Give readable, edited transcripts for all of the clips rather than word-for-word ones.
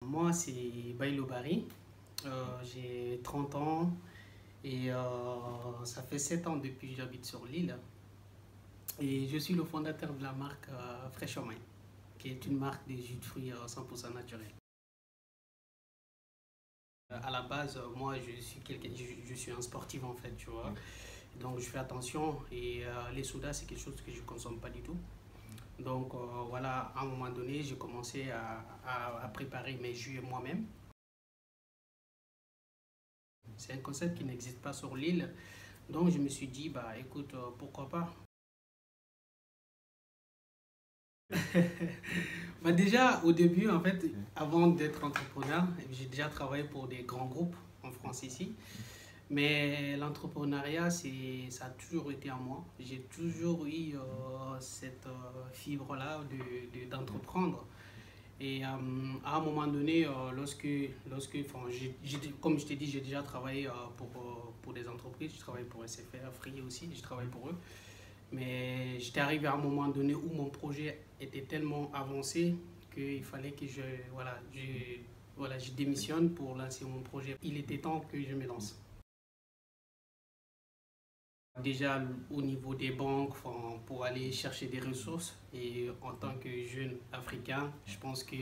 Moi, c'est Bailo Barry. J'ai 30 ans et ça fait 7 ans depuis que j'habite sur l'île. Et je suis le fondateur de la marque Fresh Mind, qui est une marque de jus de fruits 100% naturels. À la base, moi, je suis un sportif en fait, tu vois. Donc, je fais attention et les sodas, c'est quelque chose que je ne consomme pas du tout. Donc, voilà, à un moment donné, j'ai commencé à préparer mes jus moi-même. C'est un concept qui n'existe pas sur l'île. Donc, je me suis dit, bah écoute, pourquoi pas. Bah déjà, au début, en fait, avant d'être entrepreneur, j'ai déjà travaillé pour des grands groupes en France ici. Mais l'entrepreneuriat, ça a toujours été en moi. J'ai toujours eu cette fibre-là d'entreprendre. Et à un moment donné, enfin, comme je t'ai dit, j'ai déjà travaillé pour des entreprises. Je travaille pour SFR, Free aussi, je travaille pour eux. Mais j'étais arrivé à un moment donné où mon projet était tellement avancé qu'il fallait que je démissionne pour lancer mon projet. Il était temps que je me lance. Déjà au niveau des banques, enfin, pour aller chercher des ressources, et en tant que jeune africain, je pense que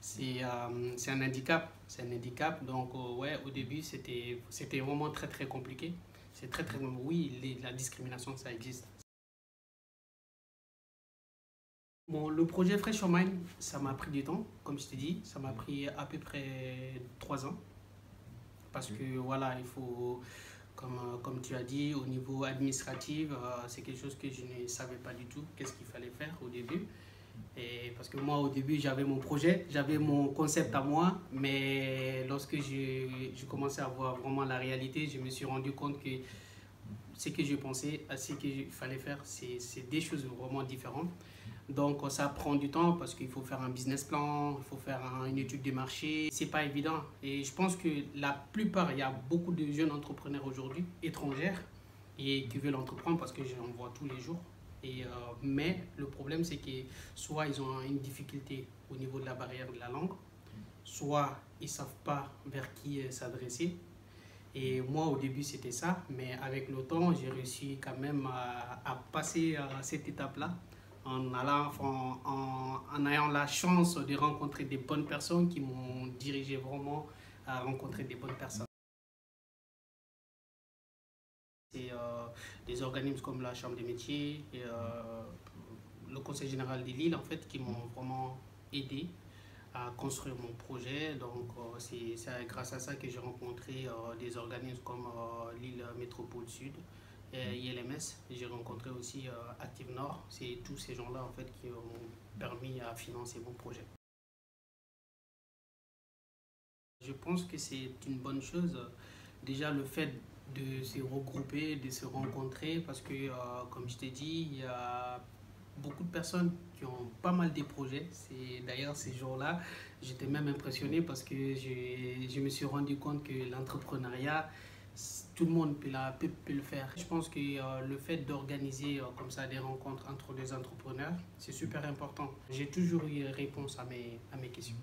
c'est un handicap. C'est un handicap. Donc ouais, au début, c'était vraiment très très compliqué. C'est très très... Oui, la discrimination, ça existe. Bon, le projet Fresh Your Mind, ça m'a pris du temps, comme je t'ai dit, ça m'a pris à peu près 3 ans. Parce que voilà, il faut, comme tu as dit, au niveau administratif, c'est quelque chose que je ne savais pas du tout, qu'est-ce qu'il fallait faire au début. Et parce que moi, au début, j'avais mon projet, j'avais mon concept à moi, mais lorsque je commençais à voir vraiment la réalité, je me suis rendu compte que ce que je pensais, ce qu'il fallait faire, c'est des choses vraiment différentes. Donc ça prend du temps parce qu'il faut faire un business plan, il faut faire une étude de marché. C'est pas évident. Et je pense que la plupart, il y a beaucoup de jeunes entrepreneurs aujourd'hui, étrangères, et qui veulent entreprendre parce que j'en vois tous les jours. Mais le problème, c'est que soit ils ont une difficulté au niveau de la barrière de la langue, soit ils ne savent pas vers qui s'adresser. Et moi, au début, c'était ça. Mais avec le temps, j'ai réussi quand même à passer cette étape-là en ayant la chance de rencontrer des bonnes personnes qui m'ont dirigé vraiment à rencontrer des bonnes personnes. C'est des organismes comme la Chambre des métiers et le Conseil général de l'île en fait qui m'ont vraiment aidé à construire mon projet. Donc c'est grâce à ça que j'ai rencontré des organismes comme l'île Métropole Sud et ILMS. J'ai rencontré aussi Active Nord. C'est tous ces gens-là en fait qui ont permis à financer mon projet. Je pense que c'est une bonne chose. Déjà le fait de se regrouper, de se rencontrer, parce que comme je t'ai dit, il y a beaucoup de personnes qui ont pas mal de projets. D'ailleurs ces jours-là, j'étais même impressionné parce que je me suis rendu compte que l'entrepreneuriat, tout le monde peut le faire. Je pense que le fait d'organiser comme ça des rencontres entre les entrepreneurs, c'est super important. J'ai toujours eu réponse à mes questions.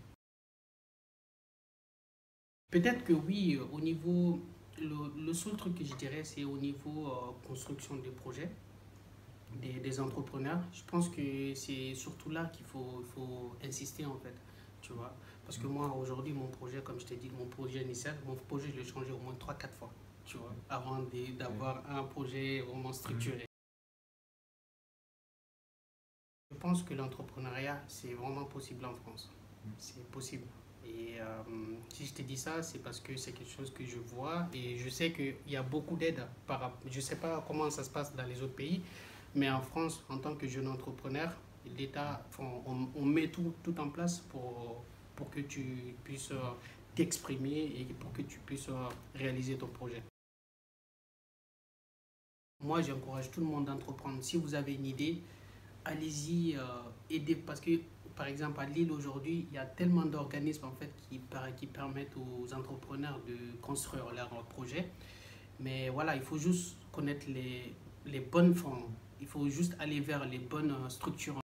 Peut-être que oui, au niveau, le seul truc que je dirais, c'est au niveau construction des projets, des entrepreneurs. Je pense que c'est surtout là faut insister en fait, tu vois. Parce que moi, aujourd'hui, mon projet, comme je t'ai dit, mon projet initial, mon projet, je l'ai changé au moins 3 4 fois, tu vois, avant d'avoir un projet vraiment structuré. Je pense que l'entrepreneuriat, c'est vraiment possible en France. C'est possible. Et si je te dis ça, c'est parce que c'est quelque chose que je vois et je sais qu'il y a beaucoup d'aide. Je ne sais pas comment ça se passe dans les autres pays, mais en France, en tant que jeune entrepreneur, l'État, on met tout en place pour que tu puisses t'exprimer et pour que tu puisses réaliser ton projet. Moi, j'encourage tout le monde d'entreprendre. Si vous avez une idée, allez-y, aidez. Parce que, par exemple, à Lille aujourd'hui, il y a tellement d'organismes en fait, qui permettent aux entrepreneurs de construire leur projet. Mais voilà, il faut juste connaître les bonnes formes. Il faut juste aller vers les bonnes structures.